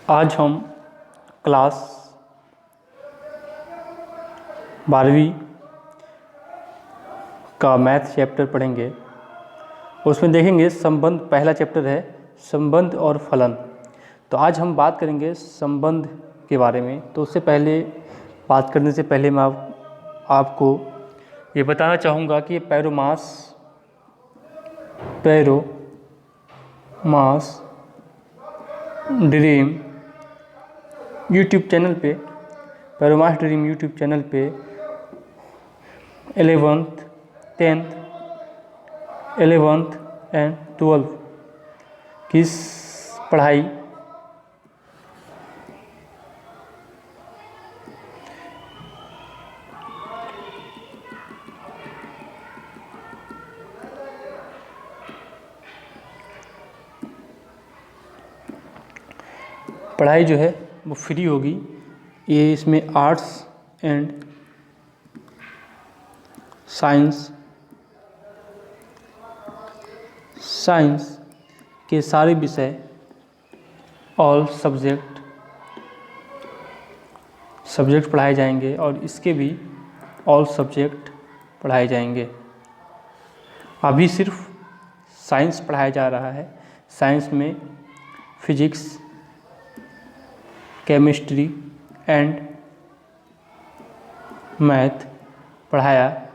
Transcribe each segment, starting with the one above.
आज हम क्लास 12वीं का मैथ चैप्टर पढ़ेंगे। उसमें देखेंगे संबंध, पहला चैप्टर है संबंध और फलन। तो आज हम बात करेंगे संबंध के बारे में। तो उससे पहले बात करने से पहले मैं आपको ये बताना चाहूँगा कि पैरोमास ड्रीम यूट्यूब चैनल पे, पैरोमास ड्रीम यूट्यूब चैनल पे 11th 10th 11th and 12th की पढ़ाई जो है वो फ्री होगी। ये इसमें आर्ट्स एंड साइंस के सारे विषय, ऑल सब्जेक्ट पढ़ाए जाएंगे और इसके भी ऑल सब्जेक्ट पढ़ाए जाएंगे। अभी सिर्फ साइंस पढ़ाया जा रहा है। साइंस में फिजिक्स, केमिस्ट्री एंड मैथ पढ़ाया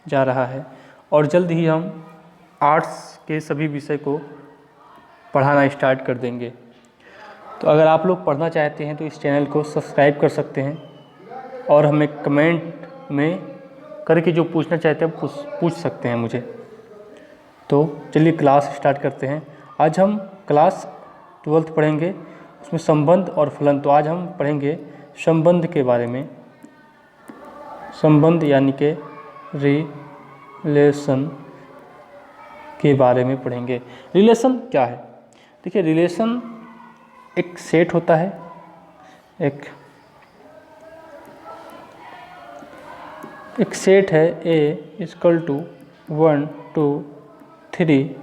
जा रहा है और जल्द ही हम आर्ट्स के सभी विषय को पढ़ाना स्टार्ट कर देंगे। तो अगर आप लोग पढ़ना चाहते हैं तो इस चैनल को सब्सक्राइब कर सकते हैं और हमें कमेंट में करके जो पूछना चाहते हैं पूछ सकते हैं मुझे। तो चलिए क्लास स्टार्ट करते हैं। आज हम क्लास 12th पढ़ेंगे, उसमें संबंध और फलन। तो आज हम पढ़ेंगे संबंध के बारे में। संबंध यानी कि रिलेशन के बारे में पढ़ेंगे। रिलेशन क्या है? देखिए, रिलेशन एक सेट होता है, एक सेट है A = 1 2 3,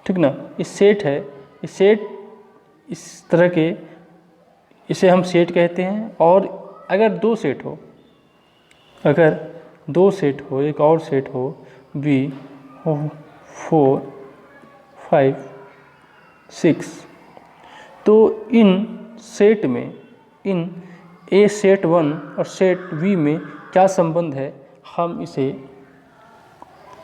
ठीक ना। इस सेट है, इस तरह के, इसे हम सेट कहते हैं। और अगर दो सेट हो, एक और सेट हो B 4 5 6, तो इन सेट में, इन A सेट 1 और सेट B में क्या संबंध है, हम इसे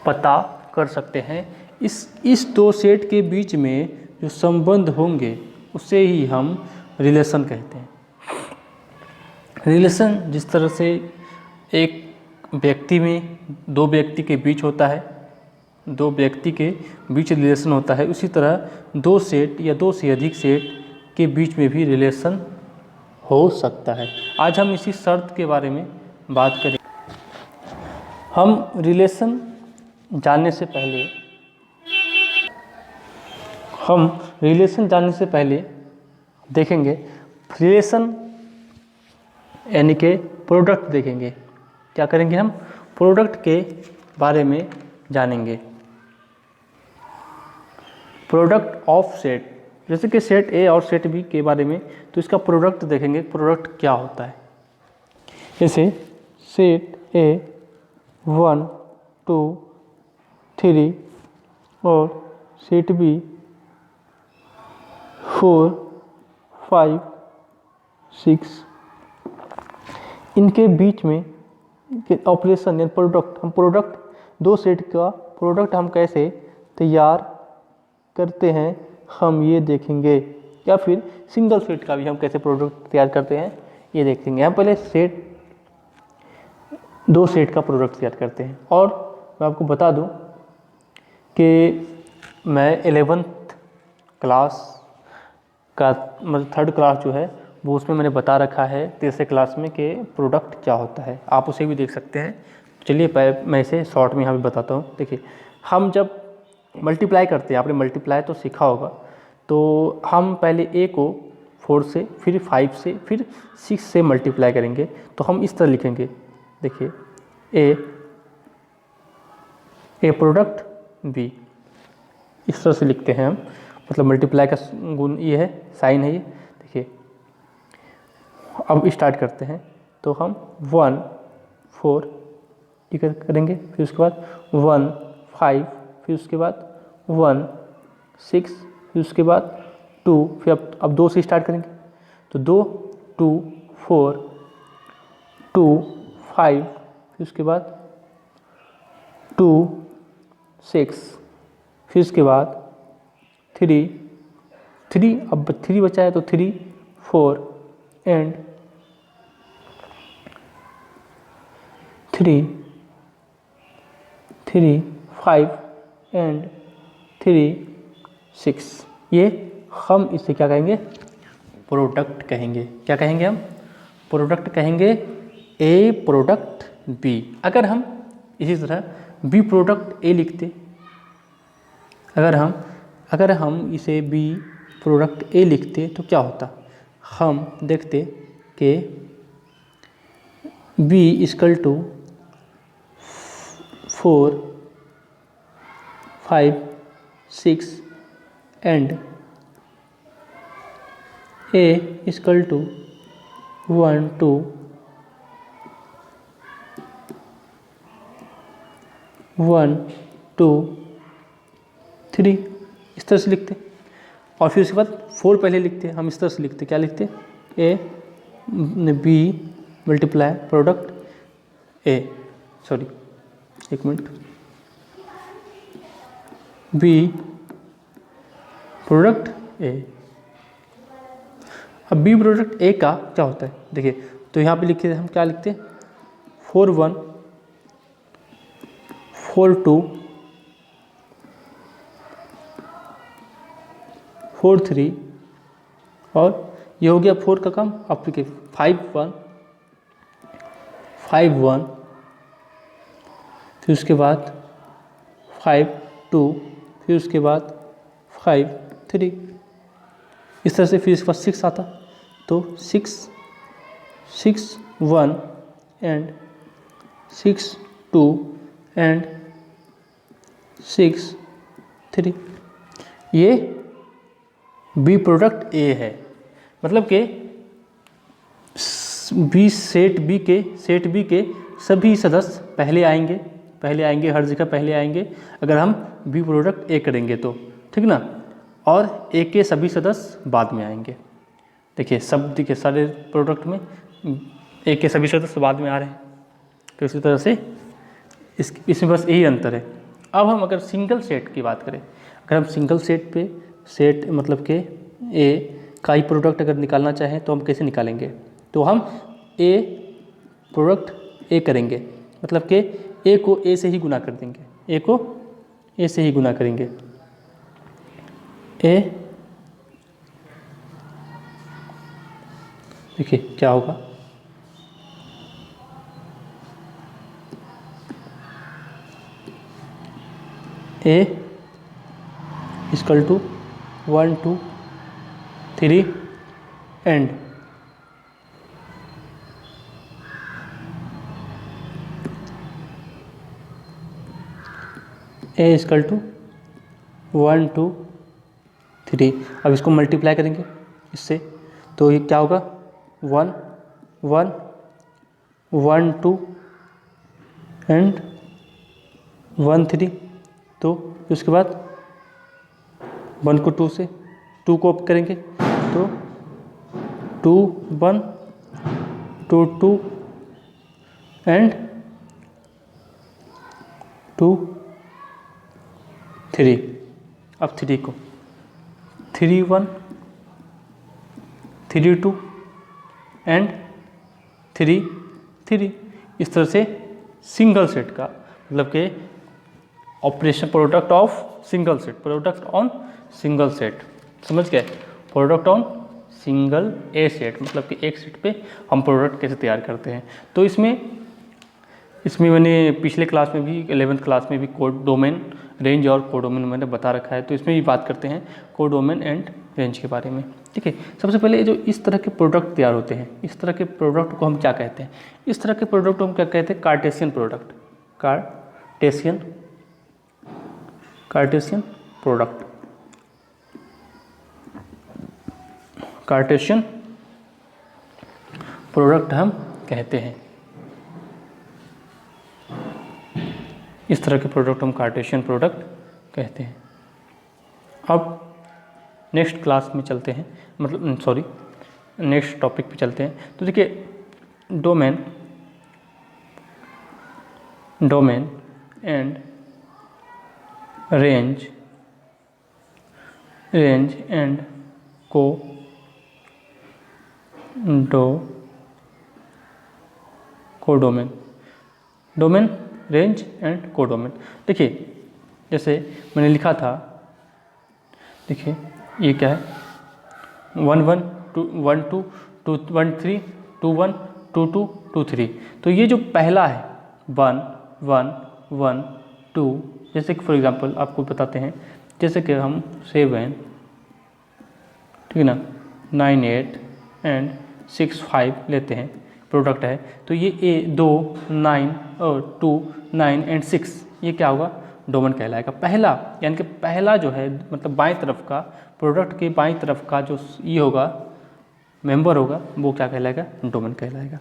पता कर सकते हैं। इस दो सेट के बीच में जो संबंध होंगे उसे ही हम रिलेशन कहते हैं। रिलेशन जिस तरह से एक व्यक्ति में दो व्यक्ति के बीच होता है, दो व्यक्ति के बीच रिलेशन होता है, उसी तरह दो सेट या दो से अधिक सेट के बीच में भी रिलेशन हो सकता है। आज हम इसी शर्त के बारे में बात करेंगे। हम रिलेशन जानने से पहले देखेंगे रिलेशन यानी कि प्रोडक्ट देखेंगे। क्या करेंगे? हम प्रोडक्ट के बारे में जानेंगे। प्रोडक्ट ऑफ सेट, जैसे कि सेट A और सेट B के बारे में, तो इसका प्रोडक्ट देखेंगे। प्रोडक्ट क्या होता है? जैसे सेट A 1 2 3 और सेट B 4 5 6, इनके बीच में ऑपरेशन या प्रोडक्ट, दो सेट का प्रोडक्ट हम कैसे तैयार करते हैं हम ये देखेंगे। या फिर सिंगल सेट का भी हम कैसे प्रोडक्ट तैयार करते हैं ये देखेंगे। हम पहले दो सेट का प्रोडक्ट तैयार करते हैं। और मैं आपको बता दूं कि मैं 11th क्लास का मतलब 3rd क्लास जो है वो, उसमें मैंने बता रखा है 3रे क्लास में कि प्रोडक्ट क्या होता है। आप उसे भी देख सकते हैं। चलिए मैं इसे शॉर्ट में यहाँ भी बताता हूँ। देखिए, हम जब मल्टीप्लाई करते हैं, आपने मल्टीप्लाई तो सीखा होगा, तो हम पहले A को 4 से, फिर 5 से, फिर 6 से मल्टीप्लाई करेंगे। तो हम इस तरह लिखेंगे। देखिए, A प्रोडक्ट B, इस तरह से लिखते हैं हम। मतलब मल्टीप्लाई का गुण ये है, साइन है ये। देखिए अब स्टार्ट करते हैं। तो हम 1 4 ठीक करेंगे, फिर उसके बाद 1 5, फिर उसके बाद 1 6, फिर उसके बाद 2, फिर अब 2 से स्टार्ट करेंगे। तो 2 2 4 2 5, फिर उसके बाद 2 6, फिर उसके बाद 3 3, अब 3 बचा है तो 3 4 एंड 3 3 5 एंड 3 6। ये हम इसे क्या कहेंगे, प्रोडक्ट कहेंगे। क्या कहेंगे हम, प्रोडक्ट कहेंगे, ए प्रोडक्ट बी। अगर हम इसी तरह बी प्रोडक्ट ए लिखते, अगर हम इसे बी प्रोडक्ट ए लिखते तो क्या होता, हम देखते कि B equal to 4 5 6 and A equal to 1 2 1 2 3, इस तरह से लिखते। और फिर उसके बाद 4 पहले लिखते, हम इस तरह से लिखते, क्या लिखते, A B multiply product A, sorry एक मिनट, बी प्रोडक्ट ए। अब बी प्रोडक्ट ए का क्या होता है, देखिए तो यहाँ पे लिखे हम क्या लिखते, 4 1 4 2 4 3, और ये हो गया 4 का काम। अब देखिए 5 1 5 1, फिर उसके बाद 5 2, फिर उसके बाद 5 3, इस तरह से। फिर इसके बाद 6 आता, तो 6 6 1 एंड 6 2 एंड 6 3। ये बी प्रोडक्ट ए है, मतलब कि सेट बी के सभी सदस्य पहले आएंगे, हर जगह पहले आएंगे अगर हम बी प्रोडक्ट ए करेंगे तो, ठीक ना। और ए के सभी सदस्य बाद में आएंगे। देखिए देखिए सारे प्रोडक्ट में ए के सभी सदस्य बाद में आ रहे हैं, तो इसी तरह से इसमें बस यही अंतर है। अब हम अगर सिंगल सेट की बात करें, अगर हम सिंगल सेट पे सेट मतलब कि ए का ही प्रोडक्ट अगर निकालना चाहें तो हम कैसे निकालेंगे, तो हम ए प्रोडक्ट ए करेंगे, मतलब कि ए को ए से ही गुना कर देंगे, ए को ए से ही गुना करेंगे। ए देखिए क्या होगा, A equal to 1 2 3 and A equal to 1 2 3। अब इसको मल्टीप्लाई करेंगे इससे, तो ये क्या होगा, 1 1 1 2 एंड 1 3। तो उसके बाद 1 को 2 से, 2 को अप करेंगे तो 2 1 2 2 एंड 2 3। अब 3 को 3 1 3 2 एंड 3 3, इस तरह से सिंगल सेट का मतलब कि operation product of single set, product on single set, समझ गए, product on single A set, मतलब कि एक सेट पे हम प्रोडक्ट कैसे तैयार करते हैं। तो इसमें मैंने पिछले क्लास में भी 11th क्लास में भी कोडोमेन रेंज और कोडोमेन मैंने बता रखा है, तो इसमें भी बात करते हैं कोडोमेन एंड रेंज के बारे में। ठीक है, सबसे पहले जो इस तरह के प्रोडक्ट तैयार होते हैं, इस तरह के प्रोडक्ट को हम क्या कहते हैं, इस तरह के प्रोडक्ट को हम क्या कहते हैं, Cartesian product, Cartesian product, Cartesian product हम कहते हैं। इस तरह के प्रोडक्ट हम कार्टेशियन प्रोडक्ट कहते हैं। अब नेक्स्ट क्लास में चलते हैं, मतलब सॉरी नेक्स्ट टॉपिक पे चलते हैं। तो देखिए domain and range and codomain, domain, range and codomain. देखिए जैसे मैंने लिखा था, देखिए ये क्या है 1 1 2 1 2 2 1 3 2 1 2 2 2 3। तो ये जो पहला है 1 1 1 2, जैसे कि फॉर एग्जांपल आपको बताते हैं, जैसे कि हम 7 ठीक है ना 9 8 एंड 6 5 लेते हैं, प्रोडक्ट है। तो ये 2 9 और 2 9 एंड 6 ये क्या होगा, डोमेन कहलाएगा। पहला यानी कि पहला जो है मतलब बाएं तरफ का, प्रोडक्ट के बाएं तरफ का जो ये होगा मेंबर होगा वो क्या कहलाएगा, डोमेन कहलाएगा।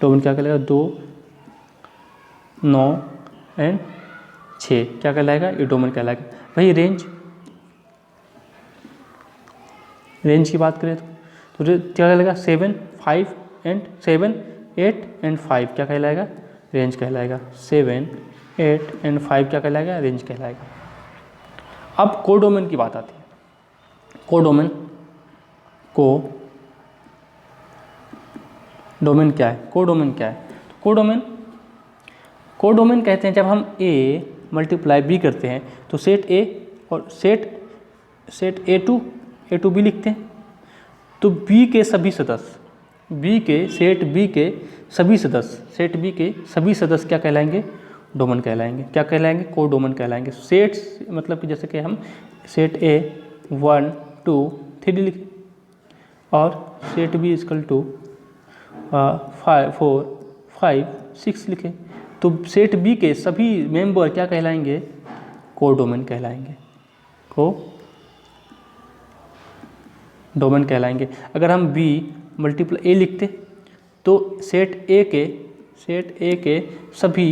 डोमेन क्या कहलाएगा, 2 9 एंड 6 क्या कहलाएगा, ये डोमेन कहलाएगा। भाई रेंज की बात करें तो क्या कहलाएगा 7 5 एंड 7 8 एंड 5 क्या कहलाएगा, रेंज कहलाएगा। 7 8 एंड 5 क्या कहलाएगा, रेंज कहलाएगा। अब कोडोमेन की बात आती है। कोडोमेन डोमेन क्या है, कोडोमेन क्या है, कोडोमेन कहते हैं जब हम A मल्टीप्लाई B करते हैं तो सेट A और सेट A to B लिखते हैं। तो B के सभी सदस्य, सेट B के सभी सदस्य क्या कहलाएंगे, डोमेन कहलाएंगे। क्या कहलाएंगे, कोडोमेन कहलाएंगे। सेट्स मतलब कि जैसे कि हम सेट A 1 2 3 लिखें और सेट B इक्वल टू 5 4 5 6 लिखें, तो सेट B के सभी मेंबर क्या कहलाएंगे, कोडोमेन कहलाएंगे, डोमेन कहलाएंगे। अगर हम B मल्टीप्लाई A लिखते तो सेट A के सभी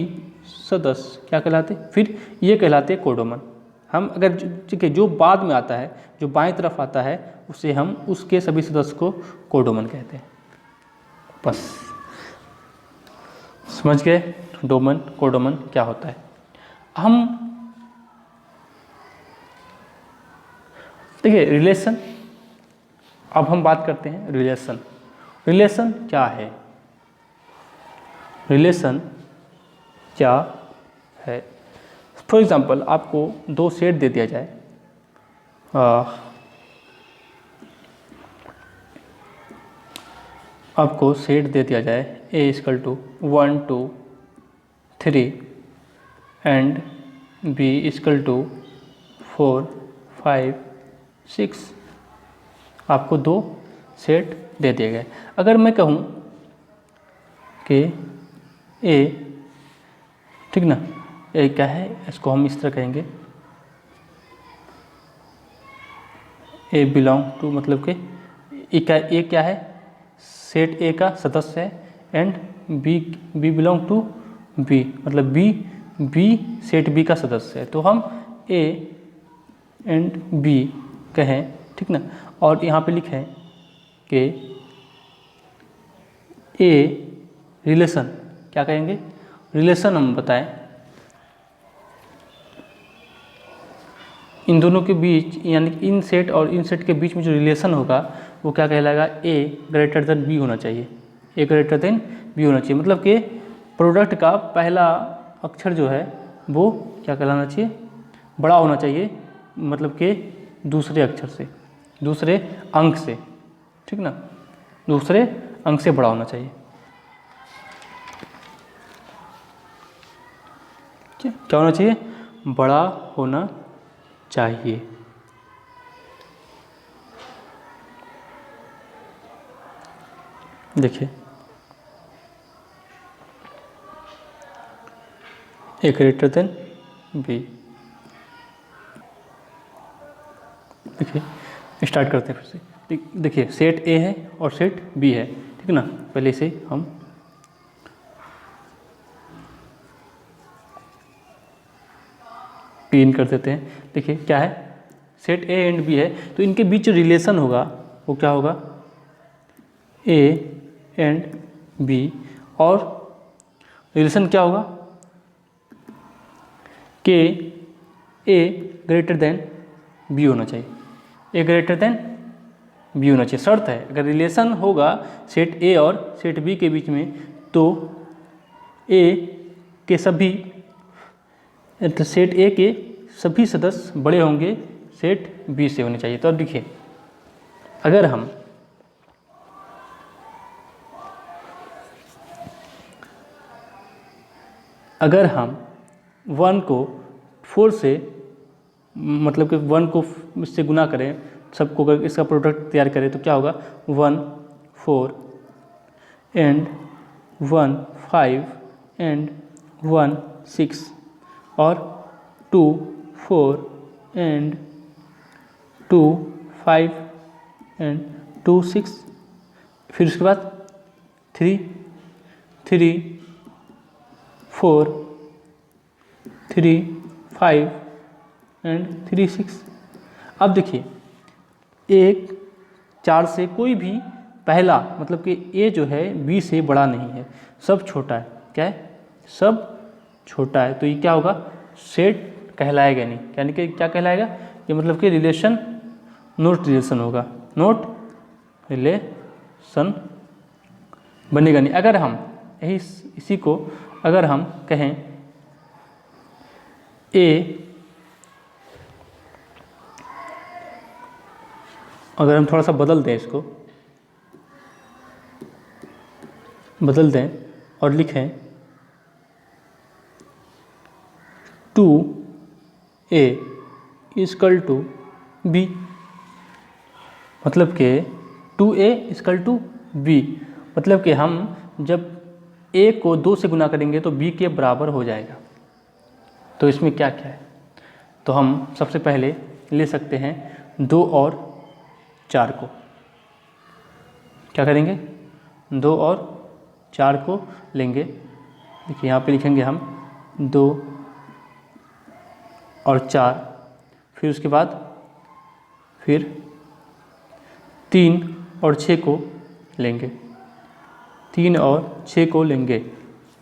सदस्य क्या कहलाते, फिर ये कहलाते कोडोमेन। हम अगर जो बाद में आता है, जो बाएं तरफ आता है, उसे हम उसके सभी सदस्य को कोडोमेन कहते हैं। बस समझ गए डोमेन कोडोमेन क्या होता है। हम देखिए रिलेशन, अब हम बात करते हैं रिलेशन क्या है, फॉर एग्जांपल आपको 2 सेट दे दिया जाए, आपको सेट दे दिया जाए A equal to 1 2 3 and B equal to 4 5 6, आपको 2 सेट दे दिए गए। अगर मैं कहूँ कि A ठीक ना, A क्या है, इसको हम इस तरह कहेंगे A बिलोंग टू, मतलब कि A क्या है, सेट A का सदस्य है and B belong to B, मतलब B सेट B का सदस्य है। तो हम A एंड B कहें ठीक ना, और यहाँ पे लिखें कि A रिलेशन, क्या कहेंगे, रिलेशन हम बताएं इन दोनों के बीच, यानी कि इन सेट और इन सेट के बीच में जो रिलेशन होगा वो क्या कहलाएगा, A ग्रेटर देन B होना चाहिए, A ग्रेटर देन B होना चाहिए। मतलब कि प्रोडक्ट का पहला अक्षर जो है वो क्या कहलाना चाहिए, बड़ा होना चाहिए, मतलब कि दूसरे अक्षर से, दूसरे अंक से, ठीक ना, दूसरे अंक से बड़ा होना चाहिए। क्या होना चाहिए, बड़ा होना चाहिए। देखिए A ग्रेटर देन B। देखिए स्टार्ट करते हैं फिर से। देखिए सेट ए है और सेट बी है, ठीक है ना। पहले से हम क्लीन कर देते हैं। देखिए क्या है, सेट ए एंड बी है, तो इनके बीच जो रिलेशन होगा वो क्या होगा, ए एंड बी, और रिलेशन क्या होगा कि ए ग्रेटर देन बी होना चाहिए, ए ग्रेटर देन बी होना चाहिए, शर्त है। अगर रिलेशन होगा सेट ए और सेट बी के बीच में, तो ए के सभी सेट ए के सभी सदस्य बड़े होंगे सेट बी से होने चाहिए। तो अब देखिए, अगर हम अगर हम 1 को 4 से, मतलब कि 1 को इससे गुना करें, सबको अगर इसका प्रोडक्ट तैयार करें, तो क्या होगा, 1 4 एंड 1 5 एंड 1 6 और 2 4 एंड 2 5 एंड 2 6, फिर उसके बाद 3 3 4 3 5 एंड 3 6। अब देखिए, एक 4 से कोई भी पहला, मतलब कि ए जो है बी से बड़ा नहीं है, सब छोटा है। क्या है, सब छोटा है, तो ये क्या होगा, सेट कहलाएगा नहीं। यानी कि क्या कहलाएगा, ये मतलब कि रिलेशन नोट रिलेशन होगा, नोट रिलेशन बनेगा नहीं। अगर हम इसी को अगर हम कहें ए, अगर हम थोड़ा सा बदल दें, इसको बदल दें और लिखें 2a इक्वल टू बी, मतलब कि 2a इक्वल टू बी, मतलब कि हम जब a को 2 से गुना करेंगे तो b के बराबर हो जाएगा। तो इसमें क्या क्या है, तो हम सबसे पहले ले सकते हैं 2 और 4 को, क्या करेंगे, 2 और 4 को लेंगे। देखिए यहाँ पे लिखेंगे हम 2 और 4, फिर उसके बाद फिर 3 और 6 को लेंगे, 3 और 6 को लेंगे,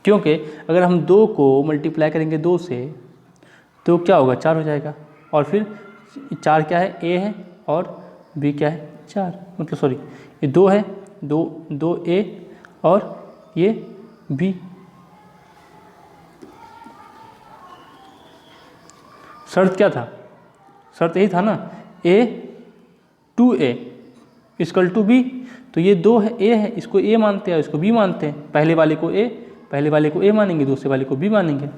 क्योंकि अगर हम 2 को मल्टीप्लाई करेंगे 2 से तो क्या होगा, 4 हो जाएगा। और फिर 4 क्या है, ए है, और बी क्या है, 4, मतलब सॉरी ये 2 है, 2 ए और ये बी। शर्त क्या था, शर्त यही था ना, ए 2a इक्वल टू बी, तो ये 2 है, ए है, इसको ए मानते हैं, इसको बी मानते हैं। पहले वाले को ए मानेंगे, दूसरे वाले को बी मानेंगे,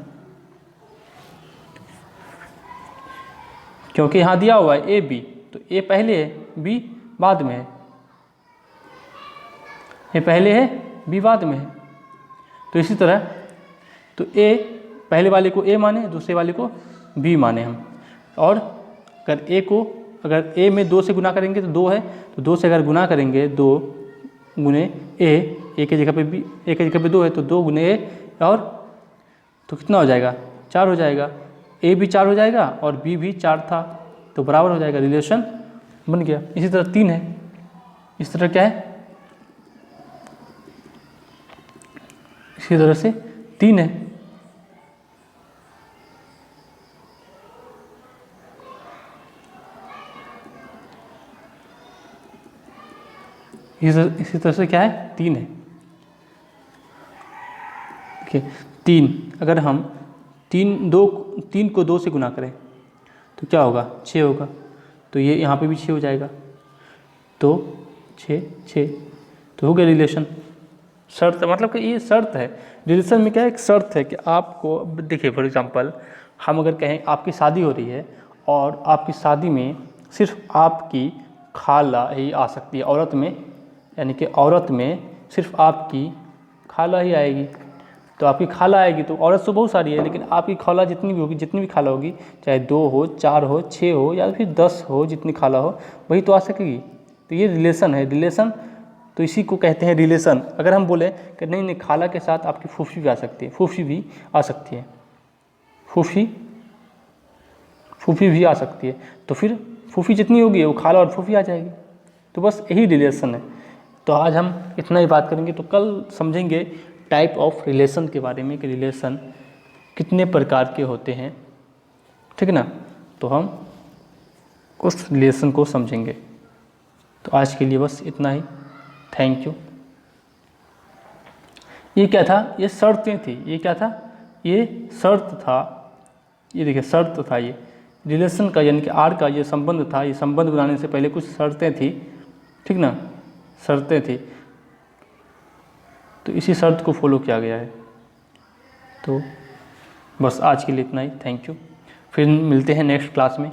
क्योंकि यहाँ दिया हुआ है ए बी, तो ए पहले है, बी बाद में है, ए पहले है, बी बाद में है। तो इसी तरह तो ए पहले वाले को ए माने, दूसरे वाले को बी माने हम। और अगर ए में 2 से गुना करेंगे तो 2 है, तो 2 से अगर गुना करेंगे, 2 गुने ए की जगह पे बी, ए की जगह पे 2 है, तो 2 गुने ए, और तो कितना हो जाएगा, 4 हो जाएगा। ए भी 4 हो जाएगा और बी भी 4 था, तो बराबर हो जाएगा, रिलेशन बन गया। इसी तरह 3 है, इस तरह क्या है, इसी तरह से 3 है। इसी तरह से क्या है, 3 है। देखिए 3, अगर हम 3 को 2 से गुना करें तो क्या होगा, 6 होगा, तो ये यहाँ पे भी 6 हो जाएगा, तो 6 तो हो गया रिलेशन। शर्त, मतलब कि ये शर्त है, रिलेशन में क्या है, एक शर्त है कि आपको, देखिए फॉर एग्जांपल हम अगर कहें आपकी शादी हो रही है और आपकी शादी में सिर्फ आपकी खाला ही आ सकती है, औरत में, यानी कि औरत में सिर्फ आपकी खाला ही आएगी। तो आपकी खाला आएगी, तो औरत तो बहुत सारी है, लेकिन आपकी खाला जितनी भी होगी, जितनी भी खाला होगी, चाहे 2 हो, 4 हो, 6 हो, या फिर 10 हो, जितनी खाला हो वही तो आ सकेगी। तो ये रिलेशन है। रिलेशन तो इसी को कहते हैं रिलेशन। अगर हम बोले कि नहीं नहीं खाला के साथ आपकी फूफी भी आ सकती है, फूफी भी आ सकती है, फूफी भी आ सकती है, तो फिर फूफी जितनी होगी वो खाला और फूफी आ जाएगी। तो बस यही रिलेशन है। तो आज हम इतना ही बात करेंगे, तो कल समझेंगे टाइप ऑफ रिलेशन के बारे में कि रिलेशन कितने प्रकार के होते हैं, ठीक है ना। तो हम उस रिलेशन को समझेंगे। तो आज के लिए बस इतना ही। Thank you. ये क्या था? ये शर्तें थी। ये क्या था? ये शर्त था। ये देखिए शर्त था। ये रिलेशन का यानी कि आर का ये संबंध था। ये संबंध बनाने से पहले कुछ शर्तें थी, ठीक ना, शर्तें थी। तो इसी शर्त को फॉलो किया गया है। तो बस आज के लिए इतना ही। Thank you. फिर मिलते हैं नेक्स्ट क्लास में।